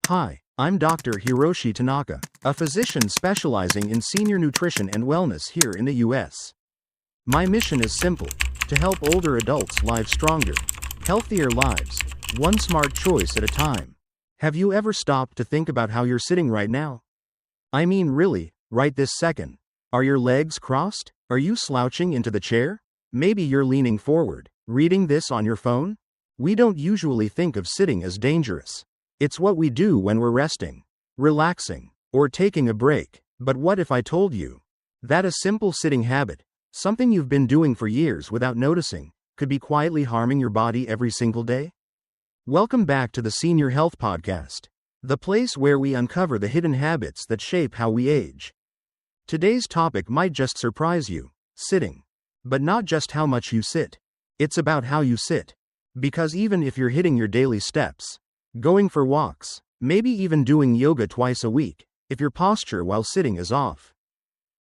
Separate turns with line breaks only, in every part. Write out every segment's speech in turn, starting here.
Hi, I'm Dr. Hiroshi Tanaka, a physician specializing in senior nutrition and wellness here in the US. My mission is simple: to help older adults live stronger, healthier lives, one smart choice at a time. Have you ever stopped to think about how you're sitting right now? I mean, really, right this second. Are your legs crossed? Are you slouching into the chair? Maybe you're leaning forward, reading this on your phone? We don't usually think of sitting as dangerous. It's what we do when we're resting, relaxing, or taking a break. But what if I told you that a simple sitting habit, something you've been doing for years without noticing, could be quietly harming your body every single day? Welcome back to the Senior Health Podcast, the place where we uncover the hidden habits that shape how we age. Today's topic might just surprise you: sitting. But not just how much you sit. It's about how you sit. Because even if you're hitting your daily steps, going for walks, maybe even doing yoga twice a week, if your posture while sitting is off,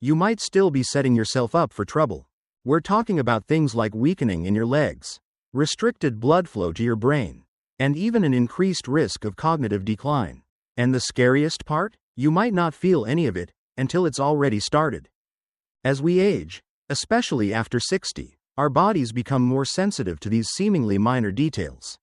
you might still be setting yourself up for trouble. We're talking about things like weakening in your legs, restricted blood flow to your brain, and even an increased risk of cognitive decline. And the scariest part? You might not feel any of it until it's already started. As we age, especially after 60, our bodies become more sensitive to these seemingly minor details.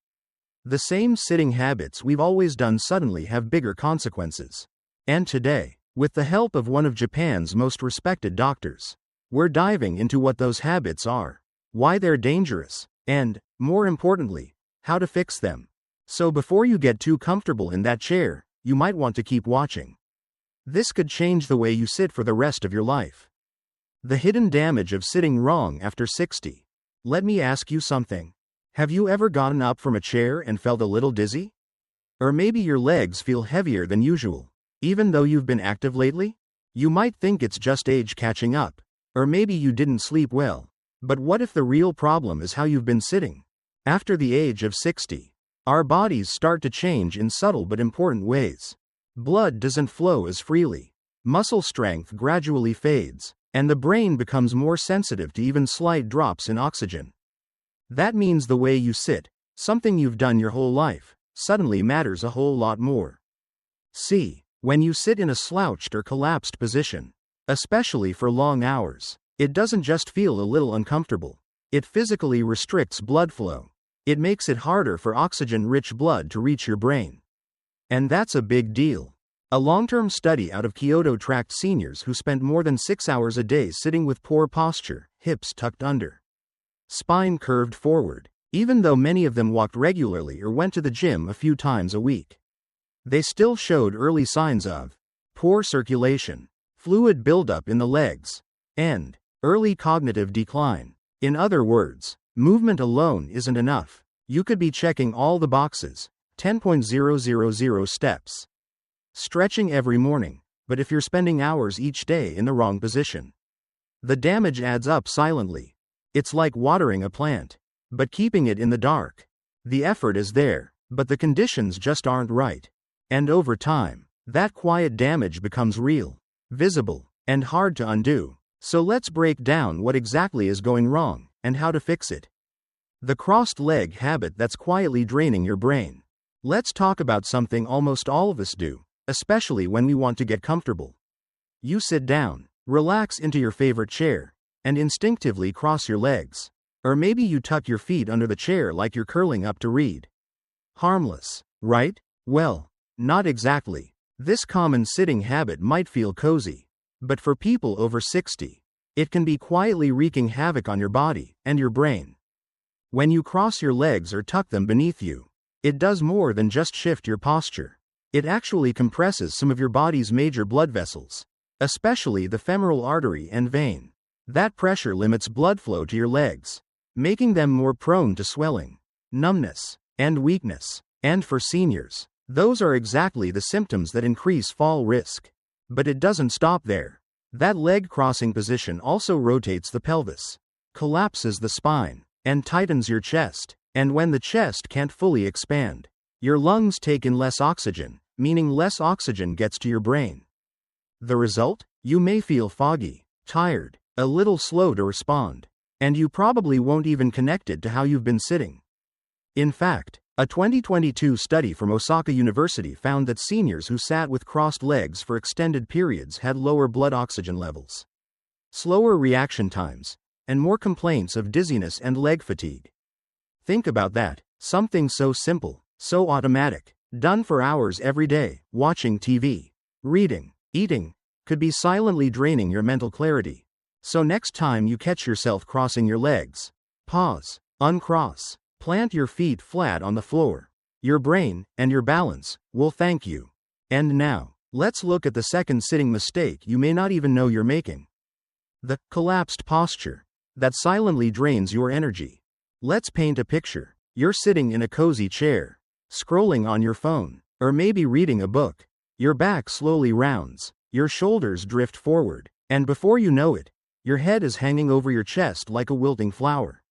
The same sitting habits we've always done suddenly have bigger consequences. And today, with the help of one of Japan's most respected doctors, we're diving into what those habits are, why they're dangerous, and, more importantly, how to fix them. So before you get too comfortable in that chair, you might want to keep watching. This could change the way you sit for the rest of your life. The hidden damage of sitting wrong after 60. Let me ask you something. Have you ever gotten up from a chair and felt a little dizzy? Or maybe your legs feel heavier than usual, even though you've been active lately? You might think it's just age catching up. Or maybe you didn't sleep well. But what if the real problem is how you've been sitting? After the age of 60, our bodies start to change in subtle but important ways. Blood doesn't flow as freely. Muscle strength gradually fades, and the brain becomes more sensitive to even slight drops in oxygen. That means the way you sit, something you've done your whole life, suddenly matters a whole lot more. See, when you sit in a slouched or collapsed position, especially for long hours, it doesn't just feel a little uncomfortable. It physically restricts blood flow. It makes it harder for oxygen-rich blood to reach your brain. And that's a big deal. A long-term study out of Kyoto tracked seniors who spent more than 6 hours a day sitting with poor posture, hips tucked under, spine curved forward, even though many of them walked regularly or went to the gym a few times a week. They still showed early signs of poor circulation, fluid buildup in the legs, and early cognitive decline. In other words, movement alone isn't enough. You could be checking all the boxes, 10,000 steps, stretching every morning, but if you're spending hours each day in the wrong position, the damage adds up silently. It's like watering a plant, but keeping it in the dark. The effort is there, but the conditions just aren't right. And over time, that quiet damage becomes real, visible, and hard to undo. So let's break down what exactly is going wrong, and how to fix it. The crossed leg habit that's quietly draining your brain. Let's talk about something almost all of us do, especially when we want to get comfortable. You sit down, relax into your favorite chair, and instinctively cross your legs. Or maybe you tuck your feet under the chair like you're curling up to read. Harmless, right? Well, not exactly. This common sitting habit might feel cozy, but for people over 60, it can be quietly wreaking havoc on your body and your brain. When you cross your legs or tuck them beneath you, it does more than just shift your posture. It actually compresses some of your body's major blood vessels, especially the femoral artery and vein. That pressure limits blood flow to your legs, making them more prone to swelling, numbness, and weakness. And for seniors, those are exactly the symptoms that increase fall risk. But it doesn't stop there. That leg crossing position also rotates the pelvis, collapses the spine, and tightens your chest. And when the chest can't fully expand, your lungs take in less oxygen, meaning less oxygen gets to your brain. The result? You may feel foggy, tired, a little slow to respond, and you probably won't even connect it to how you've been sitting. In fact, A 2022 study from Osaka University found that seniors who sat with crossed legs for extended periods had lower blood oxygen levels, slower reaction times, and more complaints of dizziness and leg fatigue. Think about that, something so simple, so automatic, done for hours every day, watching TV, reading, eating, could be silently draining your mental clarity. So next time you catch yourself crossing your legs, pause, uncross, plant your feet flat on the floor. Your brain, and your balance, will thank you. And now, let's look at the second sitting mistake you may not even know you're making. The collapsed posture that silently drains your energy. Let's paint a picture. You're sitting in a cozy chair, scrolling on your phone, or maybe reading a book. Your back slowly rounds, your shoulders drift forward, and before you know it, your head is hanging over your chest like a wilting flower.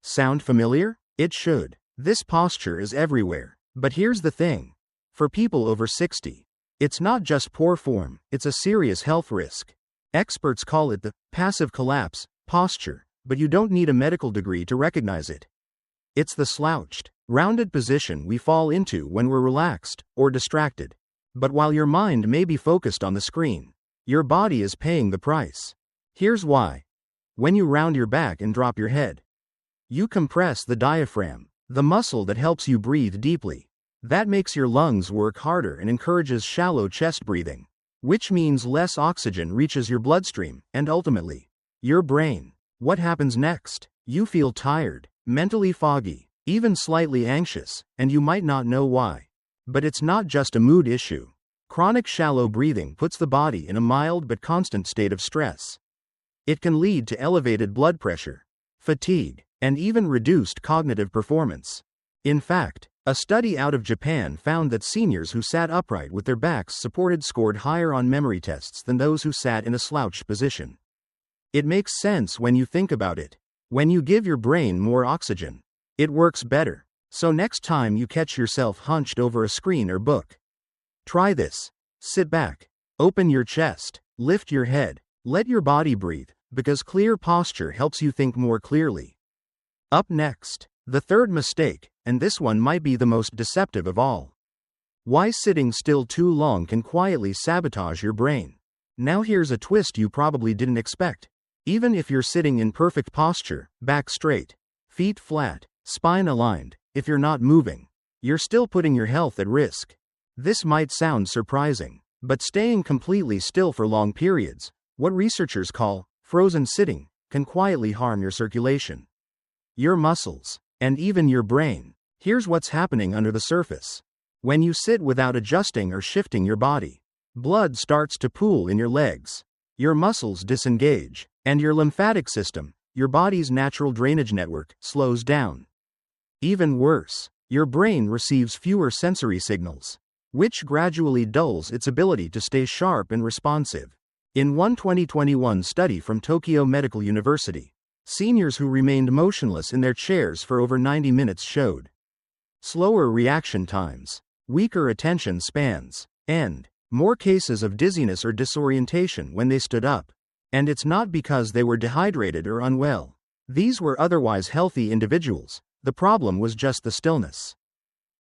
Sound familiar? It should. This posture is everywhere. But here's the thing. For people over 60, it's not just poor form, it's a serious health risk. Experts call it the passive collapse posture, but you don't need a medical degree to recognize it. It's the slouched, rounded position we fall into when we're relaxed or distracted. But while your mind may be focused on the screen, your body is paying the price. Here's why. When you round your back and drop your head, you compress the diaphragm, the muscle that helps you breathe deeply. That makes your lungs work harder and encourages shallow chest breathing, which means less oxygen reaches your bloodstream, and ultimately, your brain. What happens next? You feel tired, mentally foggy, even slightly anxious, and you might not know why. But it's not just a mood issue. Chronic shallow breathing puts the body in a mild but constant state of stress. It can lead to elevated blood pressure, fatigue, and even reduced cognitive performance. In fact, a study out of Japan found that seniors who sat upright with their backs supported scored higher on memory tests than those who sat in a slouched position. It makes sense when you think about it. When you give your brain more oxygen, it works better. So next time you catch yourself hunched over a screen or book, try this. Sit back, open your chest, lift your head, let your body breathe, because clear posture helps you think more clearly. Up next, the third mistake, and this one might be the most deceptive of all. Why sitting still too long can quietly sabotage your brain. Now here's a twist you probably didn't expect. Even if you're sitting in perfect posture, back straight, feet flat, spine aligned, if you're not moving, you're still putting your health at risk. This might sound surprising, but staying completely still for long periods, what researchers call frozen sitting, can quietly harm your circulation, your muscles, and even your brain. Here's what's happening under the surface. When you sit without adjusting or shifting your body, blood starts to pool in your legs, your muscles disengage, and your lymphatic system, your body's natural drainage network, slows down. Even worse, your brain receives fewer sensory signals, which gradually dulls its ability to stay sharp and responsive. In one 2021 study from Tokyo Medical University, seniors who remained motionless in their chairs for over 90 minutes showed slower reaction times, weaker attention spans, and more cases of dizziness or disorientation when they stood up. And it's not because they were dehydrated or unwell. These were otherwise healthy individuals. The problem was just the stillness.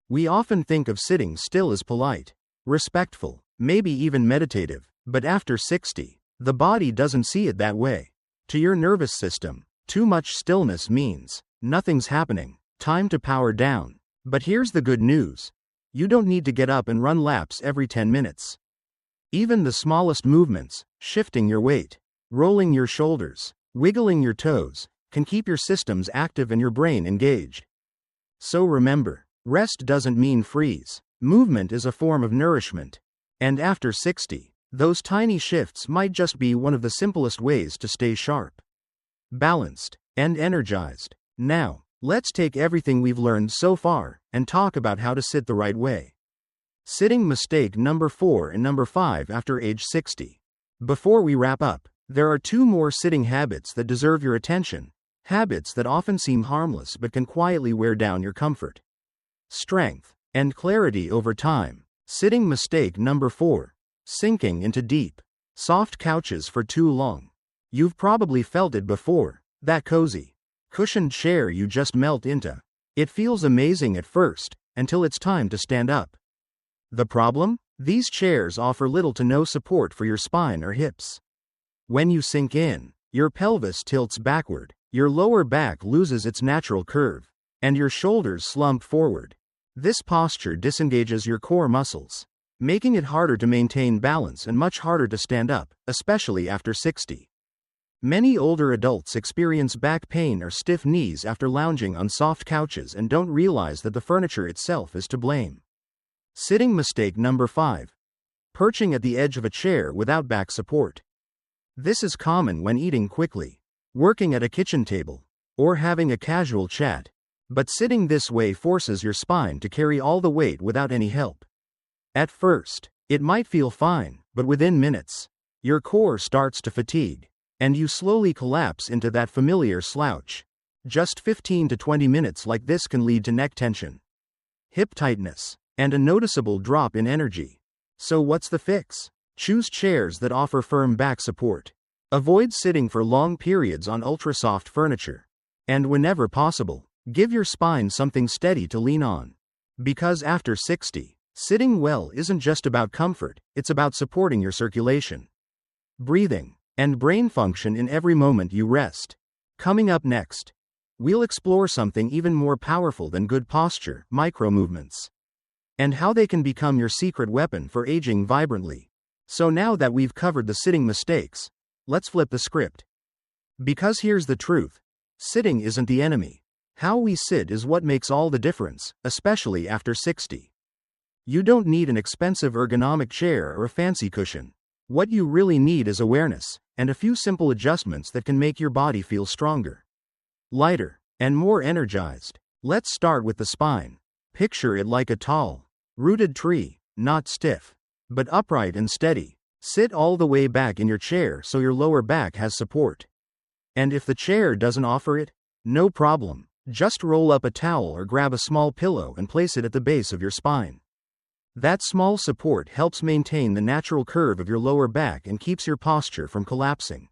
We often think of sitting still as polite, respectful, maybe even meditative, but after 60, the body doesn't see it that way. To your nervous system, too much stillness means nothing's happening, time to power down. But here's the good news. You don't need to get up and run laps every 10 minutes. Even the smallest movements, shifting your weight, rolling your shoulders, wiggling your toes, can keep your systems active and your brain engaged. So remember, rest doesn't mean freeze. Movement is a form of nourishment. And after 60, those tiny shifts might just be one of the simplest ways to stay sharp, balanced, and energized. Now, let's take everything we've learned so far and talk about how to sit the right way. Sitting mistake number 4 and number 5 after age 60. Before we wrap up, there are 2 more sitting habits that deserve your attention. Habits that often seem harmless but can quietly wear down your comfort, strength, and clarity over time. Sitting mistake number 4. Sinking into deep, soft couches for too long. You've probably felt it before, that cozy, cushioned chair you just melt into. It feels amazing at first, until it's time to stand up. The problem? These chairs offer little to no support for your spine or hips. When you sink in, your pelvis tilts backward, your lower back loses its natural curve, and your shoulders slump forward. This posture disengages your core muscles, making it harder to maintain balance and much harder to stand up, especially after 60. Many older adults experience back pain or stiff knees after lounging on soft couches and don't realize that the furniture itself is to blame. Sitting mistake number 5. Perching at the edge of a chair without back support. This is common when eating quickly, working at a kitchen table, or having a casual chat. But sitting this way forces your spine to carry all the weight without any help. At first, it might feel fine, but within minutes, your core starts to fatigue, and you slowly collapse into that familiar slouch. Just 15 to 20 minutes like this can lead to neck tension, hip tightness, and a noticeable drop in energy. So what's the fix? Choose chairs that offer firm back support. Avoid sitting for long periods on ultra-soft furniture. And whenever possible, give your spine something steady to lean on. Because after 60, sitting well isn't just about comfort, it's about supporting your circulation, breathing, and brain function in every moment you rest. Coming up next, we'll explore something even more powerful than good posture, micro-movements, and how they can become your secret weapon for aging vibrantly. So now that we've covered the sitting mistakes, let's flip the script. Because here's the truth. Sitting isn't the enemy. How we sit is what makes all the difference, especially after 60. You don't need an expensive ergonomic chair or a fancy cushion. What you really need is awareness, and a few simple adjustments that can make your body feel stronger, lighter, and more energized. Let's start with the spine. Picture it like a tall, rooted tree, not stiff, but upright and steady. Sit all the way back in your chair so your lower back has support. And if the chair doesn't offer it, no problem. Just roll up a towel or grab a small pillow and place it at the base of your spine. That small support helps maintain the natural curve of your lower back and keeps your posture from collapsing.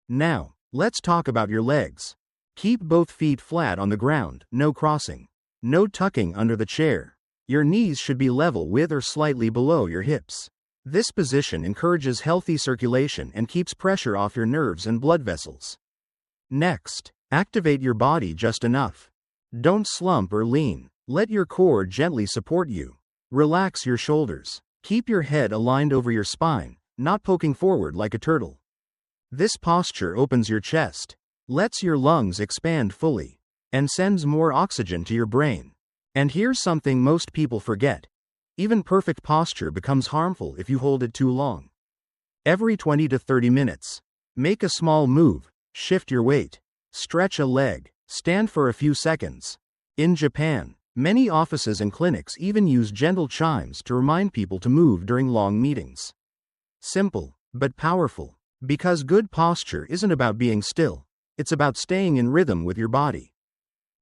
Now, let's talk about your legs. Keep both feet flat on the ground, no crossing, no tucking under the chair. Your knees should be level with or slightly below your hips. This position encourages healthy circulation and keeps pressure off your nerves and blood vessels. Next, activate your body just enough. Don't slump or lean. Let your core gently support you. Relax your shoulders. Keep your head aligned over your spine, not poking forward like a turtle. This posture opens your chest, lets your lungs expand fully, and sends more oxygen to your brain. And here's something most people forget. Even perfect posture becomes harmful if you hold it too long. Every 20 to 30 minutes, make a small move, shift your weight, stretch a leg, stand for a few seconds. In Japan, many offices and clinics even use gentle chimes to remind people to move during long meetings. Simple, but powerful. Because good posture isn't about being still, it's about staying in rhythm with your body.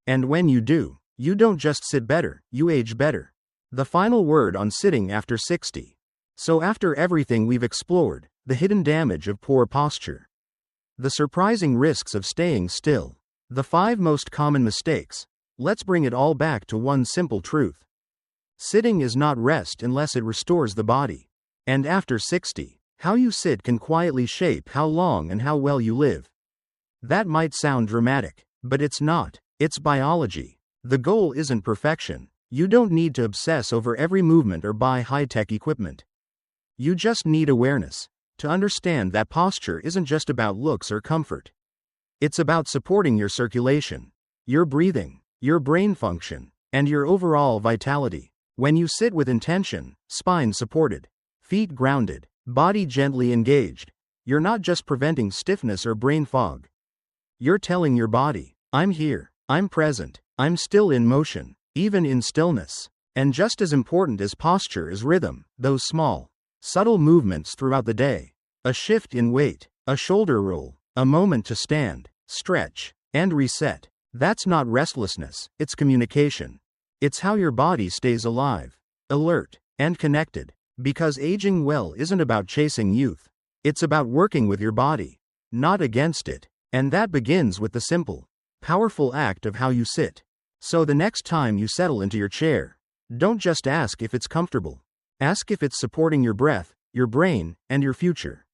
And when you do, you don't just sit better, you age better. The final word on sitting after 60. So after everything we've explored, the hidden damage of poor posture, the surprising risks of staying still, the 5 most common mistakes, let's bring it all back to one simple truth. Sitting is not rest unless it restores the body. And after 60, how you sit can quietly shape how long and how well you live. That might sound dramatic, but it's not. It's biology. The goal isn't perfection. You don't need to obsess over every movement or buy high-tech equipment. You just need awareness to understand that posture isn't just about looks or comfort. It's about supporting your circulation, your breathing, your brain function, and your overall vitality. When you sit with intention, spine supported, feet grounded, body gently engaged, you're not just preventing stiffness or brain fog. You're telling your body, I'm here, I'm present, I'm still in motion, even in stillness. And just as important as posture is rhythm, those small, subtle movements throughout the day. A shift in weight, a shoulder roll, a moment to stand, stretch, and reset. That's not restlessness, it's communication. It's how your body stays alive, alert, and connected. Because aging well isn't about chasing youth. It's about working with your body, not against it. And that begins with the simple, powerful act of how you sit. So the next time you settle into your chair, Don't just ask if it's comfortable. Ask if it's supporting your breath, your brain, and your future.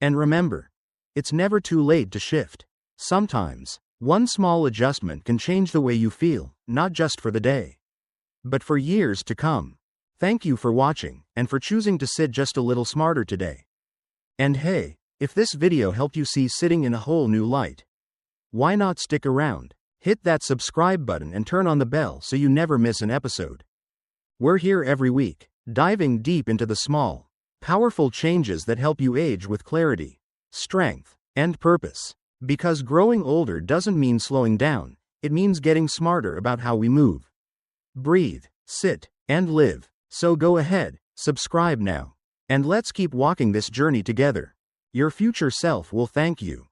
And remember, it's never too late to shift. Sometimes, one small adjustment can change the way you feel, not just for the day, but for years to come. Thank you for watching, and for choosing to sit just a little smarter today. And hey, if this video helped you see sitting in a whole new light, why not stick around? Hit that subscribe button and turn on the bell so you never miss an episode. We're here every week, diving deep into the small, powerful changes that help you age with clarity, strength, and purpose. Because growing older doesn't mean slowing down, it means getting smarter about how we move, breathe, sit, and live. So go ahead, subscribe now, and let's keep walking this journey together. Your future self will thank you.